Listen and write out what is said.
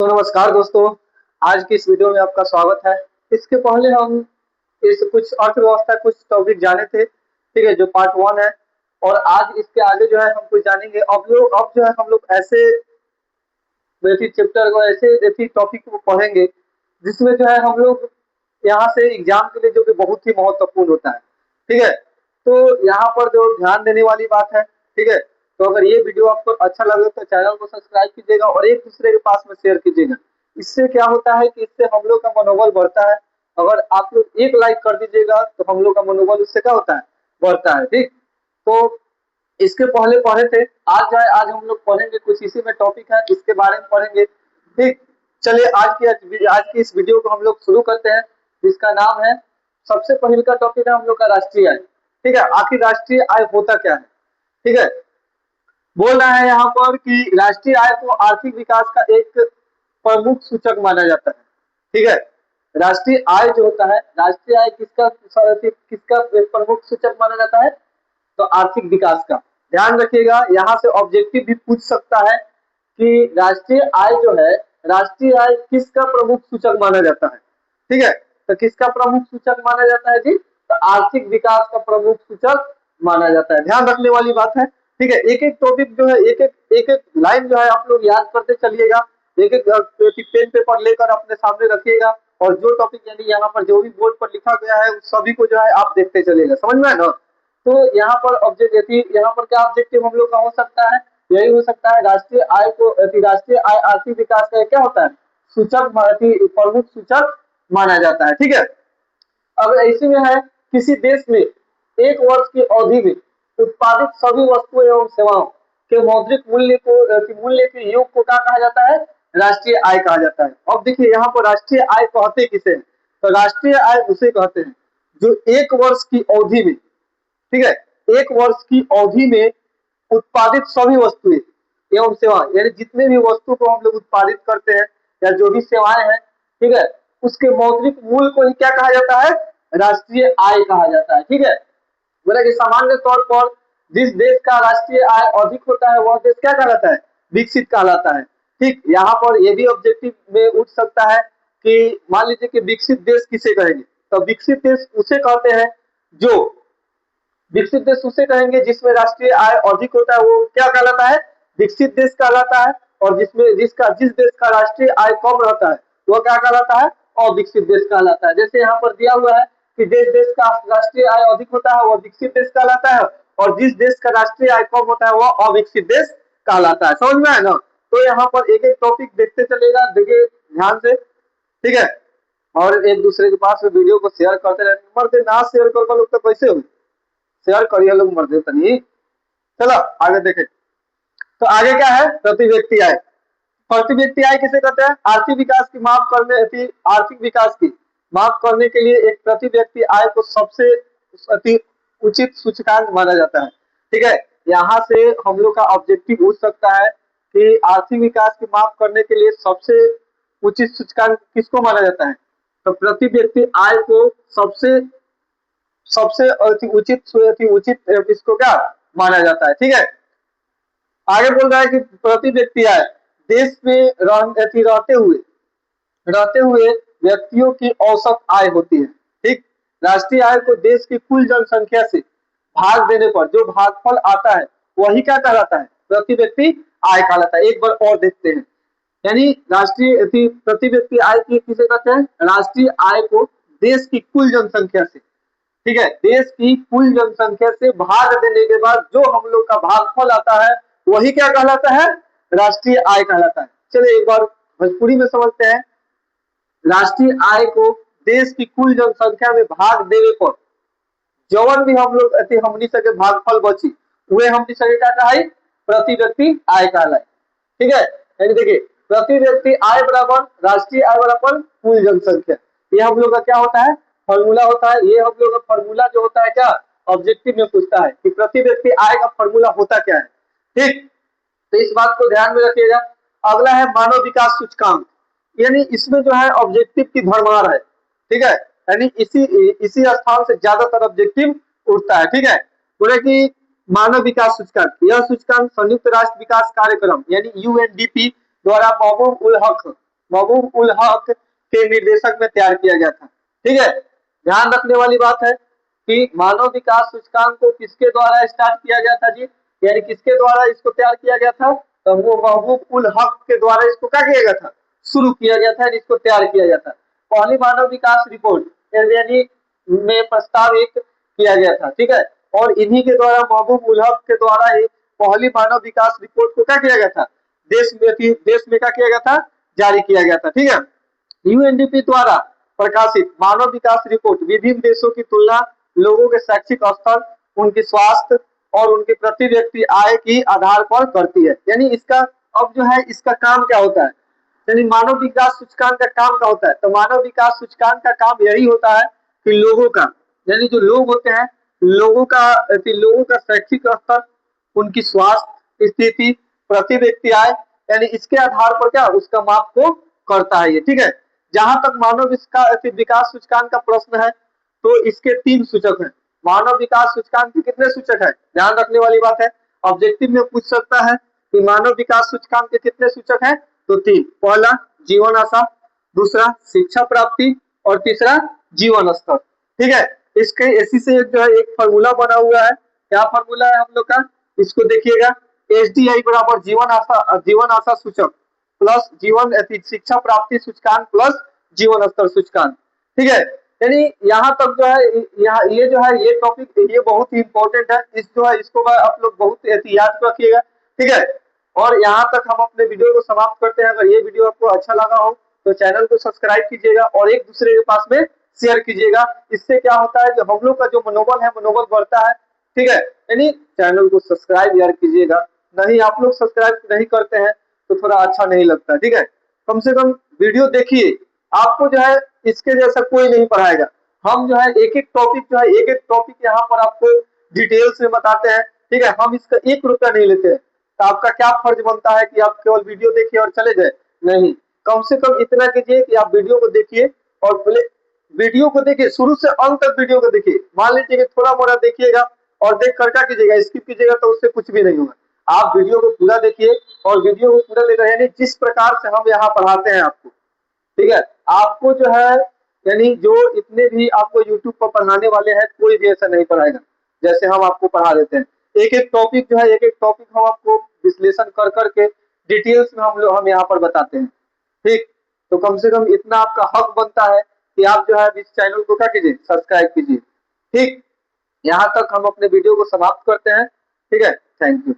तो नमस्कार दोस्तों, आज की इस वीडियो में आपका स्वागत है। इसके पहले हम इस कुछ अर्थव्यवस्था कुछ टॉपिक जाने थे, ठीक है, जो पार्ट 1 है। और आज इसके आगे जो है हम कुछ जानेंगे। अब जो है हम लोग ऐसे बेसिक चैप्टर को ऐसे बेसिक टॉपिक को पढ़ेंगे जिसमें जो है हम लोग यहाँ से एग्जाम के लिए जो कि बहुत ही महत्वपूर्ण होता है, ठीक है। तो यहाँ पर जो ध्यान देने वाली बात है, ठीक है। तो अगर ये वीडियो आपको अच्छा लगे तो चैनल को सब्सक्राइब कीजिएगा और एक दूसरे के पास में शेयर कीजिएगा। इससे क्या होता है कि इससे हम लोग का मनोबल बढ़ता है। अगर आप लोग एक लाइक कर दीजिएगा तो हम लोग का मनोबल उससे क्या होता है, बढ़ता है, ठीक। तो इसके पहले पढ़े थे, आज हम लोग पढ़ेंगे कुछ इसी में टॉपिक है, इसके बारे में पढ़ेंगे, ठीक। चलिए आज की इस वीडियो को हम लोग शुरू करते हैं, जिसका नाम है, सबसे पहले का टॉपिक है हम लोग का राष्ट्रीय आय, ठीक है। आखिर राष्ट्रीय आय होता क्या है, ठीक है। बोल रहा है यहाँ पर कि राष्ट्रीय आय को आर्थिक विकास का एक प्रमुख सूचक माना जाता है, ठीक है। राष्ट्रीय आय जो होता है, राष्ट्रीय आय किसका किसका प्रमुख सूचक माना जाता है, तो आर्थिक विकास का। ध्यान रखिएगा, यहाँ से ऑब्जेक्टिव भी पूछ सकता है कि राष्ट्रीय आय जो है, राष्ट्रीय आय किसका प्रमुख सूचक माना जाता है, ठीक है। तो किसका प्रमुख सूचक माना जाता है जी, तो आर्थिक विकास का प्रमुख सूचक माना जाता है। ध्यान रखने वाली बात है, ठीक है। एक एक टॉपिक जो है, एक एक लाइन जो है आप लोग याद करते चलिएगा। एक एक पेन पेपर लेकर अपने सामने रखिएगा और जो टॉपिक यानी यहाँ पर जो भी बोर्ड पर लिखा गया है उस सभी को जो है आप देखते चलिएगा, समझ में है ना। तो यहाँ पर ऑब्जेक्टिव, यहाँ पर क्या ऑब्जेक्टिव हम लोग का हो सकता है, यही हो सकता है, राष्ट्रीय आय को राष्ट्रीय आय आर्थिक विकास का क्या होता है, सूचक प्रमुख सूचक माना जाता है, ठीक है। अब ऐसे में है, किसी देश में एक वर्ष की अवधि में उत्पादित सभी वस्तुएं एवं सेवाओं के मौद्रिक मूल्य के योग को क्या कहा जाता है, राष्ट्रीय आय कहा जाता है। अब देखिए यहाँ पर राष्ट्रीय आय कहते किसे हैं, तो राष्ट्रीय आय उसे कहते हैं जो एक वर्ष की अवधि में, ठीक है, एक वर्ष की अवधि में उत्पादित सभी वस्तुएं एवं सेवाएं, यानी जितने भी वस्तु को हम लोग उत्पादित करते हैं या जो भी सेवाएं हैं, ठीक है, उसके मौद्रिक मूल्य को ही क्या कहा जाता है, राष्ट्रीय आय कहा जाता है, ठीक है। बोला कि सामान्य तौर पर जिस देश का राष्ट्रीय आय अधिक होता है वह देश क्या कहलाता है, विकसित कहलाता है, ठीक। यहाँ पर यह भी ऑब्जेक्टिव में उठ सकता है कि मान लीजिए कि विकसित देश किसे कहेंगे, तो विकसित देश उसे कहते हैं जो, विकसित देश उसे कहेंगे जिसमें राष्ट्रीय आय अधिक होता है, वो क्या कहलाता है, विकसित देश कहलाता है। और जिस देश का राष्ट्रीय आय कम रहता है वो क्या कहलाता है, अविकसित देश कहलाता है। जैसे यहाँ पर दिया हुआ है कि जिस देश का राष्ट्रीय आय अधिक होता है वह विकसित देश कहलाता है और जिस देश का राष्ट्रीय आय कम होता है वह अविकसित देश कहलाता है, समझ में है ना। तो यहाँ पर एक एक टॉपिक देखते चलेगा, देखिए ध्यान से, ठीक है। और एक दूसरे के पास में वीडियो को शेयर करते रहने, मर्द ना शेयर कर लोग तो कैसे हो, शेयर करिए लोग मर्दे तनी। चलो आगे देखें, तो आगे क्या है, प्रति व्यक्ति आय। प्रति व्यक्ति आय किसे कहते हैं, आर्थिक विकास की माप करने, आर्थिक विकास की माप करने के लिए एक प्रति व्यक्ति आय को सबसे अति उचित सूचकांक माना जाता है, ठीक है। यहाँ से हम लोग का ऑब्जेक्टिव उठ सकता है कि आर्थिक विकास की माप करने के लिए सबसे उचित सूचकांक किसको माना जाता है, तो प्रति व्यक्ति आय को सबसे सबसे अति उचित इसको क्या माना जाता है, ठीक है। आगे बोल रहा है कि प्रति व्यक्ति आय देश में रहते हुए व्यक्तियों की औसत आय होती है, ठीक। राष्ट्रीय आय को देश की कुल जनसंख्या से भाग देने पर जो भागफल आता है वही क्या कहलाता है, प्रति व्यक्ति आय कहलाता है। एक बार और देखते हैं, यानी प्रति व्यक्ति आय की किसे कहते हैं, राष्ट्रीय आय को देश की कुल जनसंख्या से, ठीक है, देश की कुल जनसंख्या से भाग देने के बाद जो हम लोग का भागफल आता है वही क्या कहलाता है, राष्ट्रीय आय कहलाता है। चलिए एक बार भोजपुरी में समझते हैं, राष्ट्रीय आय को देश की कुल जनसंख्या में भाग देने पर जवन भी हम लोग हमनी सके भागफल बची वे हमनी सके क्या कहा, प्रति व्यक्ति आय कहलाए, ठीक है। यानी देखिए प्रति व्यक्ति आय बराबर राष्ट्रीय आय बराबर कुल जनसंख्या, ये हम लोग का क्या होता है, फॉर्मूला होता है। ये हम लोग का फॉर्मूला जो होता है क्या, ऑब्जेक्टिव में पूछता है कि प्रति व्यक्ति आय का फॉर्मूला होता क्या है, ठीक। तो इस बात को ध्यान में रखिएगा। अगला है मानव विकास सूचकांक, यानी इसमें जो है ऑब्जेक्टिव की भरमार है, ठीक है। यानी इसी स्थान से ज्यादातर ऑब्जेक्टिव उठता है, ठीक है। बोले कि मानव विकास सूचकांक, यह सूचकांक संयुक्त राष्ट्र विकास कार्यक्रम यानी यूएनडीपी द्वारा महबूब उल हक महबूब उल हक के निर्देशक में तैयार किया गया था। ठीक है, ध्यान रखने वाली बात है कि मानव विकास सूचकांक को किसके द्वारा स्टार्ट किया गया था जी, यानी किसके द्वारा इसको तैयार किया गया था, तो वो महबूब उल हक के द्वारा इसको क्या किया गया था, शुरू किया गया था, इसको तैयार किया गया था। पहली मानव विकास रिपोर्ट यानी में प्रस्तावित किया गया था। ठीक है, और इन्हीं के द्वारा महबूब उल हक के द्वारा ही पहली मानव विकास रिपोर्ट को क्या किया गया था, देश में क्या किया गया था, जारी किया गया था। ठीक है, यूएनडीपी द्वारा प्रकाशित मानव विकास रिपोर्ट विभिन्न देशों की तुलना, लोगों के शैक्षिक स्तर, उनकी स्वास्थ्य और उनकी प्रति व्यक्ति आय की आधार पर करती है। यानी इसका अब जो है इसका काम क्या होता है, यानी मानव विकास सूचकांक का काम क्या होता है, तो मानव विकास सूचकांक का काम यही होता है कि लोगों का, यानी जो लोग होते हैं लोगों का शैक्षिक स्तर, उनकी स्वास्थ्य स्थिति, प्रति व्यक्ति आय, यानी इसके आधार पर क्या उसका माप को करता है ये। ठीक है, जहां तक मानव विकास सूचकांक का प्रश्न है तो इसके 3 सूचक हैं। मानव विकास सूचकांक के कितने सूचक है, ध्यान रखने वाली बात है, ऑब्जेक्टिव में पूछ सकता है कि मानव विकास सूचकांक के कितने सूचक है, तो 3। पहला जीवन आशा, दूसरा शिक्षा प्राप्ति और तीसरा जीवन स्तर। ठीक है, इसके इसी से जो है एक फार्मूला बना हुआ है। क्या फार्मूला है हम लोग का, इसको देखिएगा, एचडीआई बराबर जीवन आशा सूचक प्लस जीवन शिक्षा प्राप्ति सूचकांक प्लस जीवन स्तर सूचकांक। ठीक है, यानी यहाँ तक जो है यहाँ ये जो है ये टॉपिक ये बहुत ही इंपॉर्टेंट है, इस जो है इसको आप लोग बहुत याद रखिएगा। ठीक है, और यहाँ तक हम अपने वीडियो को समाप्त करते हैं। अगर ये वीडियो आपको अच्छा लगा हो तो चैनल को सब्सक्राइब कीजिएगा और एक दूसरे के पास में शेयर कीजिएगा। इससे क्या होता है कि हम लोग का जो मनोबल है मनोबल बढ़ता है। ठीक है, यानी चैनल को सब्सक्राइब यार कीजिएगा, नहीं आप लोग सब्सक्राइब नहीं करते हैं तो थोड़ा अच्छा नहीं लगता। ठीक है, कम से कम वीडियो देखिए, आपको जो है इसके जैसा कोई नहीं पढ़ाएगा। हम जो है एक एक टॉपिक यहाँ पर आपको डिटेल्स में बताते हैं। ठीक है, हम इसका 1 रुपया नहीं लेते हैं, तो आपका क्या फर्ज बनता है कि आप केवल वीडियो देखिए और चले जाए, नहीं, कम से कम इतना कीजिए कि आप वीडियो को देखिए और वीडियो को देखिए शुरू से अंत तक वीडियो को देखिए। मान लीजिए कि थोड़ा मोड़ा देखिएगा और देख कर क्या कीजिएगा, स्किप कीजिएगा तो उससे कुछ भी नहीं होगा। आप वीडियो को पूरा देखिए और वीडियो को पूरा देखिए, यानी जिस प्रकार से हम यहाँ पढ़ाते हैं आपको, ठीक है, आपको जो है यानी जो इतने भी आपको यूट्यूब पर पढ़ाने वाले हैं कोई भी ऐसा नहीं पढ़ाएगा जैसे हम आपको पढ़ा देते हैं। एक एक टॉपिक जो है एक एक टॉपिक हम आपको विश्लेषण कर करके डिटेल्स में हम यहाँ पर बताते हैं। ठीक, तो कम से कम इतना आपका हक बनता है कि आप जो है इस चैनल को क्या कीजिए, सब्सक्राइब कीजिए। ठीक, यहाँ तक हम अपने वीडियो को समाप्त करते हैं। ठीक है, थैंक यू।